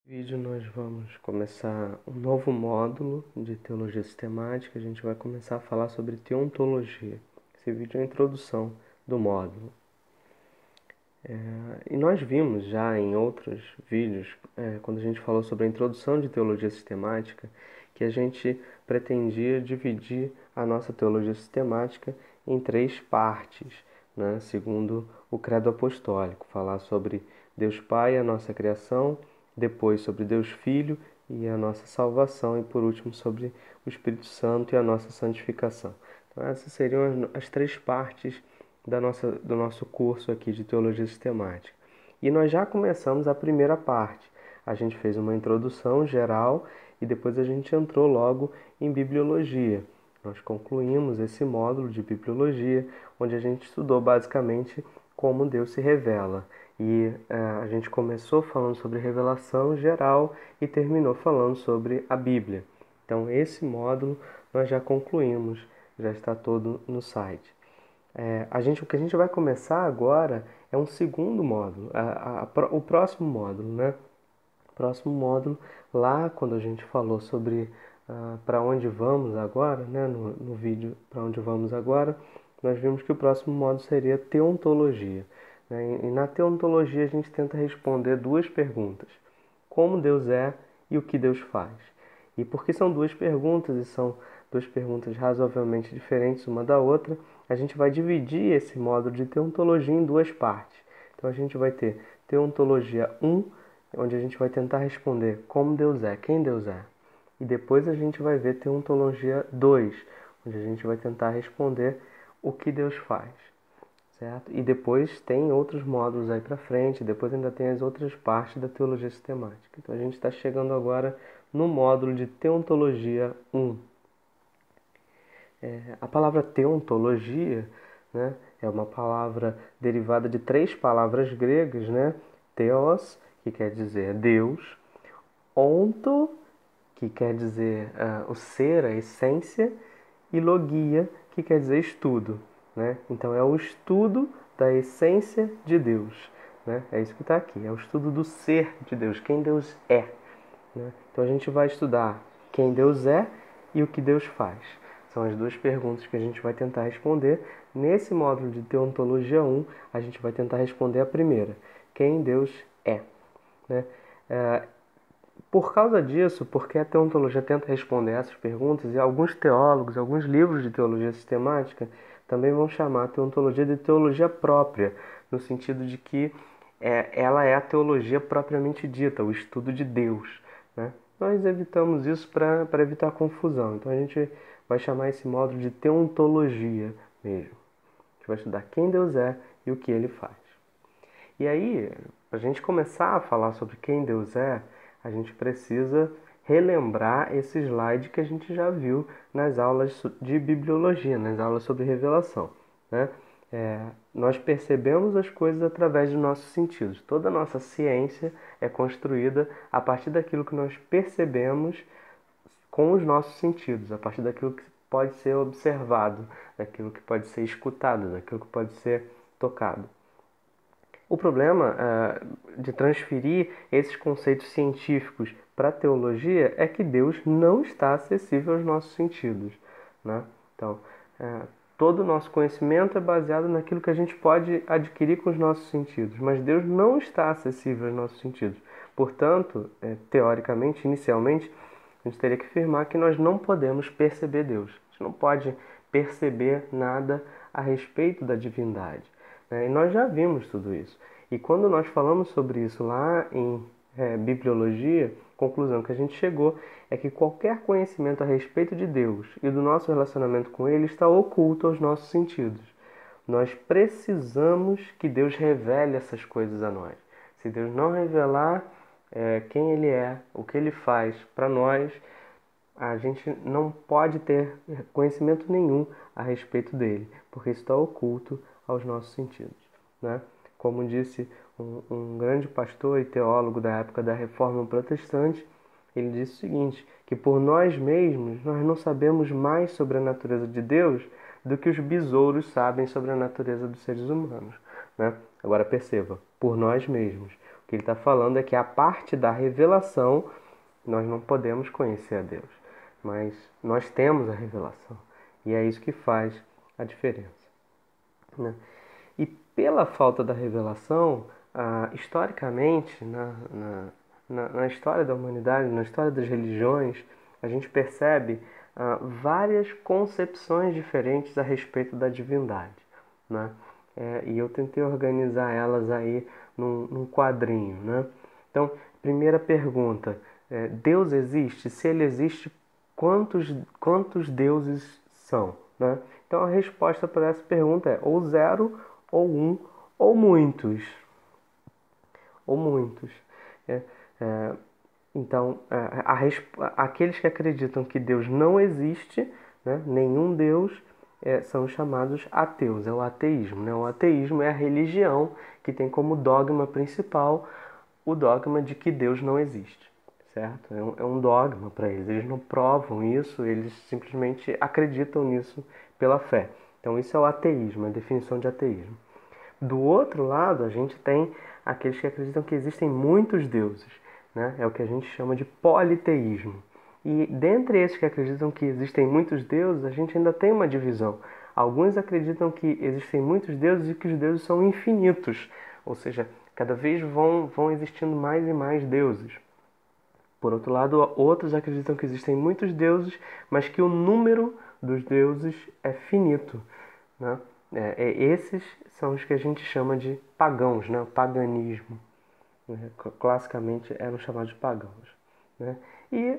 Vídeo nós vamos começar um novo módulo de teologia sistemática. A gente vai começar a falar sobre teontologia. Esse vídeo é a introdução do módulo. E nós vimos já em outros vídeos, quando a gente falou sobre a introdução de teologia sistemática, que a gente pretendia dividir a nossa teologia sistemática em três partes, né? Segundo o credo apostólico, falar sobre Deus Pai, a nossa criação, depois sobre Deus Filho e a nossa salvação, e por último sobre o Espírito Santo e a nossa santificação. Então essas seriam as três partes do nosso curso aqui de Teologia Sistemática. E nós já começamos a primeira parte. A gente fez uma introdução geral e depois a gente entrou logo em Bibliologia. Nós concluímos esse módulo de Bibliologia, onde a gente estudou basicamente como Deus se revela. E a gente começou falando sobre revelação geral e terminou falando sobre a Bíblia. Então esse módulo nós já concluímos, já está todo no site. O que a gente vai começar agora é um segundo módulo, o próximo módulo, né? Próximo módulo, lá quando a gente falou sobre para onde vamos agora, né? No vídeo para onde vamos agora, nós vimos que o próximo módulo seria teontologia, né? E na teontologia a gente tenta responder duas perguntas: como Deus é e o que Deus faz. E porque são duas perguntas e são duas perguntas razoavelmente diferentes uma da outra, a gente vai dividir esse módulo de teontologia em duas partes. Então a gente vai ter teontologia 1, onde a gente vai tentar responder como Deus é, quem Deus é. E depois a gente vai ver teontologia 2, onde a gente vai tentar responder o que Deus faz. Certo? E depois tem outros módulos aí para frente, depois ainda tem as outras partes da teologia sistemática. Então a gente está chegando agora no módulo de teontologia 1. A palavra teontologia, né, é uma palavra derivada de três palavras gregas, né? Theos, que quer dizer Deus, onto, que quer dizer o ser, a essência, e logia, que quer dizer estudo, né? Então é o estudo da essência de Deus, né? É isso que está aqui, é o estudo do ser de Deus, quem Deus é, né? Então a gente vai estudar quem Deus é e o que Deus faz. São as duas perguntas que a gente vai tentar responder. Nesse módulo de Teontologia 1, a gente vai tentar responder a primeira: quem Deus é, né? Por causa disso, porque a teontologia tenta responder essas perguntas, e alguns teólogos, alguns livros de teologia sistemática também vão chamar a teontologia de teologia própria, no sentido de que ela é a teologia propriamente dita, o estudo de Deus, né? Nós evitamos isso para evitar confusão, então a gente vai chamar esse módulo de teontologia mesmo. A gente vai estudar quem Deus é e o que Ele faz. E aí, para a gente começar a falar sobre quem Deus é, a gente precisa relembrar esse slide que a gente já viu nas aulas de bibliologia, nas aulas sobre revelação, né? Nós percebemos as coisas através dos nossos sentidos. Toda a nossa ciência é construída a partir daquilo que nós percebemos com os nossos sentidos, a partir daquilo que pode ser observado, daquilo que pode ser escutado, daquilo que pode ser tocado. O problema de transferir esses conceitos científicos para a teologia é que Deus não está acessível aos nossos sentidos, né? Então, todo o nosso conhecimento é baseado naquilo que a gente pode adquirir com os nossos sentidos, mas Deus não está acessível aos nossos sentidos. Portanto, teoricamente, inicialmente, a gente teria que afirmar que nós não podemos perceber Deus. A gente não pode perceber nada a respeito da divindade, né? E nós já vimos tudo isso. E quando nós falamos sobre isso lá em bibliologia, a conclusão que a gente chegou é que qualquer conhecimento a respeito de Deus e do nosso relacionamento com Ele está oculto aos nossos sentidos. Nós precisamos que Deus revele essas coisas a nós. Se Deus não revelar quem Ele é, o que Ele faz para nós, a gente não pode ter conhecimento nenhum a respeito dele, porque isso está oculto aos nossos sentidos, né? Como disse um grande pastor e teólogo da época da Reforma Protestante, ele disse o seguinte, que por nós mesmos nós não sabemos mais sobre a natureza de Deus do que os besouros sabem sobre a natureza dos seres humanos, né? Agora perceba, por nós mesmos. O que ele está falando é que a parte da revelação nós não podemos conhecer a Deus, mas nós temos a revelação. E é isso que faz a diferença, né? E pela falta da revelação, historicamente, na história da humanidade, na história das religiões, a gente percebe várias concepções diferentes a respeito da divindade, né? E eu tentei organizar elas aí num quadrinho, né? Então, primeira pergunta, Deus existe? Se ele existe, quantos deuses são, né? Então, a resposta para essa pergunta é ou zero, ou um, ou muitos. Ou muitos. É, é, então, aqueles que acreditam que Deus não existe, né, nenhum Deus, são chamados ateus, é o ateísmo, né? O ateísmo é a religião que tem como dogma principal o dogma de que Deus não existe, certo? É um dogma para eles não provam isso, eles simplesmente acreditam nisso pela fé. Então isso é o ateísmo, a definição de ateísmo. Do outro lado, a gente tem aqueles que acreditam que existem muitos deuses, né? É o que a gente chama de politeísmo. E dentre esses que acreditam que existem muitos deuses, a gente ainda tem uma divisão. Alguns acreditam que existem muitos deuses e que os deuses são infinitos, ou seja, cada vez vão existindo mais e mais deuses. Por outro lado, outros acreditam que existem muitos deuses, mas que o número dos deuses é finito, né? Esses são os que a gente chama de pagãos, né? O paganismo, né? Classicamente eram chamados de pagãos, né? E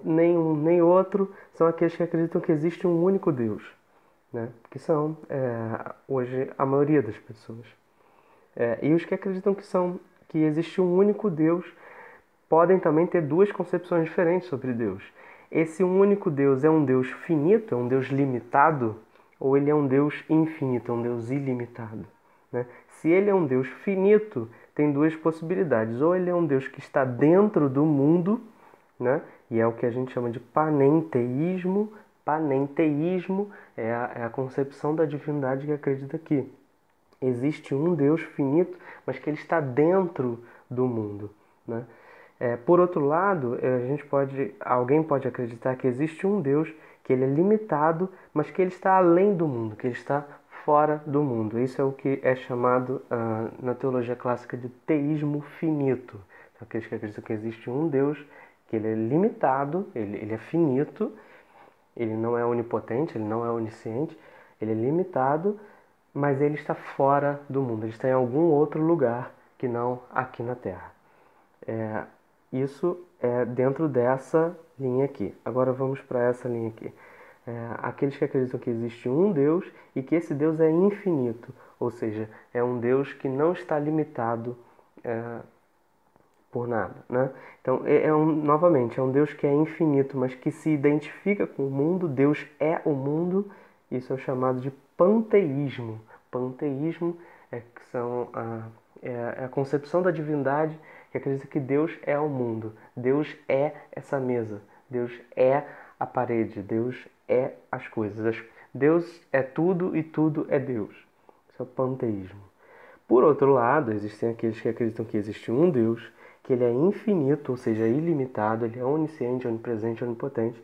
nem um nem outro são aqueles que acreditam que existe um único Deus, né? Que são hoje a maioria das pessoas. E os que acreditam que existe um único Deus podem também ter duas concepções diferentes sobre Deus. Esse único Deus é um Deus finito, é um Deus limitado, ou ele é um Deus infinito, é um Deus ilimitado, né? Se ele é um Deus finito, tem duas possibilidades. Ou ele é um Deus que está dentro do mundo, né? E é o que a gente chama de panenteísmo. Panenteísmo é a concepção da divindade que acredita que existe um Deus finito, mas que ele está dentro do mundo, né? Por outro lado, alguém pode acreditar que existe um Deus que ele é limitado, mas que ele está além do mundo, que ele está fora do mundo. Isso é o que é chamado na teologia clássica de teísmo finito. Então, aqueles que acreditam que existe um Deus, que ele é limitado, ele é finito, ele não é onipotente, ele não é onisciente, ele é limitado, mas ele está fora do mundo, ele está em algum outro lugar que não aqui na Terra. Isso é dentro dessa linha aqui. Agora vamos para essa linha aqui. Aqueles que acreditam que existe um Deus e que esse Deus é infinito, ou seja, é um Deus que não está limitado por nada, né? Então, novamente, é um Deus que é infinito, mas que se identifica com o mundo. Deus é o mundo. Isso é chamado de panteísmo. Panteísmo é a concepção da divindade que acredita que Deus é o mundo, Deus é essa mesa, Deus é a parede, Deus é as coisas. Deus é tudo e tudo é Deus. Isso é o panteísmo. Por outro lado, existem aqueles que acreditam que existe um Deus, que ele é infinito, ou seja, ilimitado, ele é onisciente, onipresente, onipotente,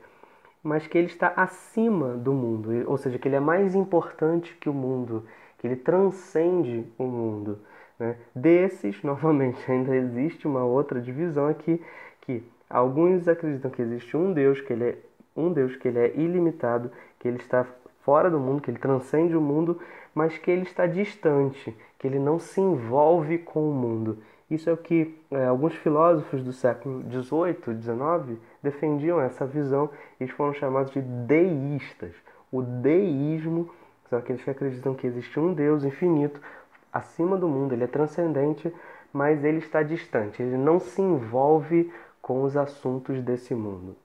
mas que ele está acima do mundo, ou seja, que ele é mais importante que o mundo, que ele transcende o mundo, né? Desses, novamente, ainda existe uma outra divisão aqui, que alguns acreditam que existe um Deus, que ele é ilimitado, que ele está fora do mundo, que ele transcende o mundo, mas que ele está distante, que ele não se envolve com o mundo. Isso é o que alguns filósofos do século XVIII, XIX defendiam essa visão. Eles foram chamados de deístas. O deísmo são aqueles que acreditam que existe um Deus infinito acima do mundo, ele é transcendente, mas ele está distante, ele não se envolve com os assuntos desse mundo.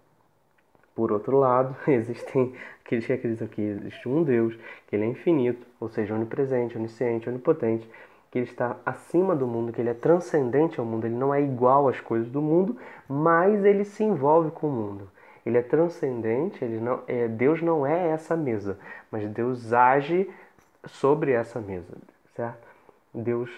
Por outro lado, existem aqueles que acreditam que existe um Deus, que ele é infinito, ou seja, onipresente, onisciente, onipotente, que ele está acima do mundo, que ele é transcendente ao mundo, ele não é igual às coisas do mundo, mas ele se envolve com o mundo. Ele é transcendente, Deus não é essa mesa, mas Deus age sobre essa mesa, certo? Deus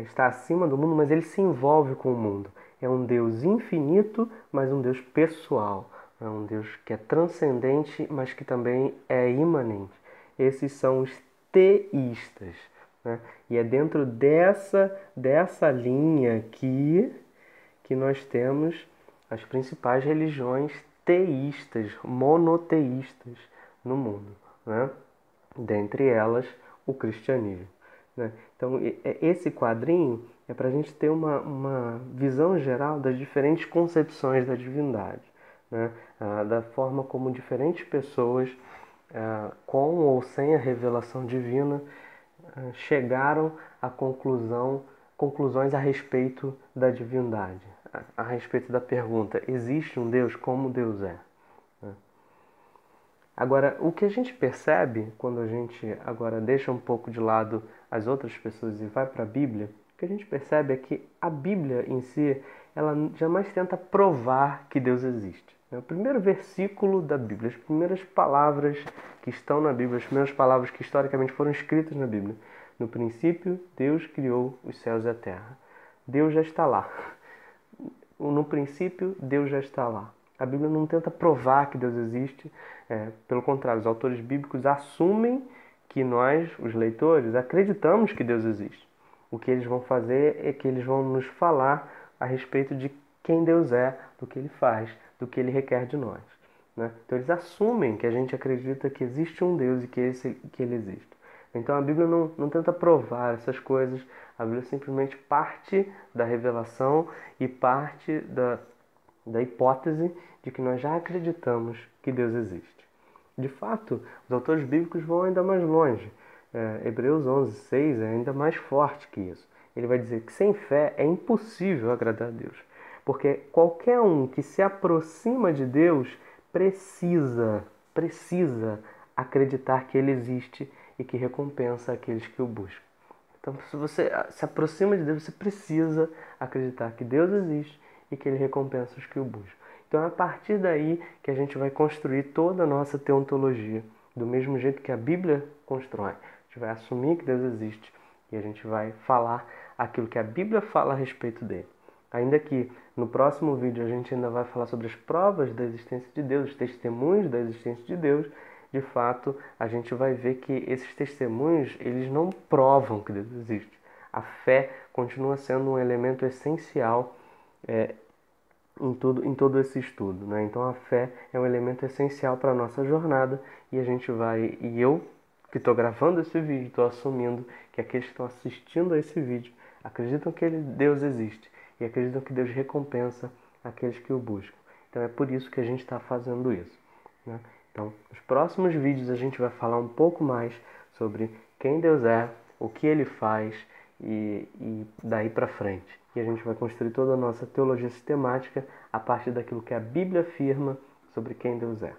está acima do mundo, mas ele se envolve com o mundo. É um Deus infinito, mas um Deus pessoal. É um Deus que é transcendente, mas que também é imanente. Esses são os teístas, né? E é dentro dessa linha aqui que nós temos as principais religiões teístas, monoteístas no mundo, né? Dentre elas, o cristianismo, né? Então, esse quadrinho é para a gente ter uma visão geral das diferentes concepções da divindade, né? Da forma como diferentes pessoas, com ou sem a revelação divina, chegaram a conclusões a respeito da divindade, a respeito da pergunta: existe um Deus? Como Deus é? Agora, o que a gente percebe quando a gente agora deixa um pouco de lado as outras pessoas e vai para a Bíblia, o que a gente percebe é que a Bíblia em si, ela jamais tenta provar que Deus existe. O primeiro versículo da Bíblia, as primeiras palavras que estão na Bíblia, as primeiras palavras que historicamente foram escritas na Bíblia: no princípio, Deus criou os céus e a terra. Deus já está lá. No princípio, Deus já está lá. A Bíblia não tenta provar que Deus existe. Pelo contrário, os autores bíblicos assumem que nós, os leitores, acreditamos que Deus existe. O que eles vão fazer é que eles vão nos falar a respeito de quem Deus é, do que Ele faz, do que Ele requer de nós, né? Então eles assumem que a gente acredita que existe um Deus e que Ele existe. Então a Bíblia não tenta provar essas coisas. A Bíblia simplesmente parte da revelação e parte da hipótese de que nós já acreditamos que Deus existe. De fato, os autores bíblicos vão ainda mais longe. Hebreus 11:6 é ainda mais forte que isso. Ele vai dizer que sem fé é impossível agradar a Deus, porque qualquer um que se aproxima de Deus precisa acreditar que Ele existe e que recompensa aqueles que o buscam. Então, se você se aproxima de Deus, você precisa acreditar que Deus existe e que Ele recompensa os que o buscam. Então, é a partir daí que a gente vai construir toda a nossa teontologia, do mesmo jeito que a Bíblia constrói. A gente vai assumir que Deus existe e a gente vai falar aquilo que a Bíblia fala a respeito dele. Ainda que no próximo vídeo a gente ainda vai falar sobre as provas da existência de Deus, os testemunhos da existência de Deus. De fato, a gente vai ver que esses testemunhos, eles não provam que Deus existe. A fé continua sendo um elemento essencial em todo esse estudo, né? Então a fé é um elemento essencial para a nossa jornada e eu que estou gravando esse vídeo, estou assumindo que aqueles que estão assistindo a esse vídeo acreditam que Deus existe e acreditam que Deus recompensa aqueles que o buscam. Então é por isso que a gente está fazendo isso, né? Então, nos próximos vídeos a gente vai falar um pouco mais sobre quem Deus é, o que Ele faz e daí para frente. E a gente vai construir toda a nossa teologia sistemática a partir daquilo que a Bíblia afirma sobre quem Deus é.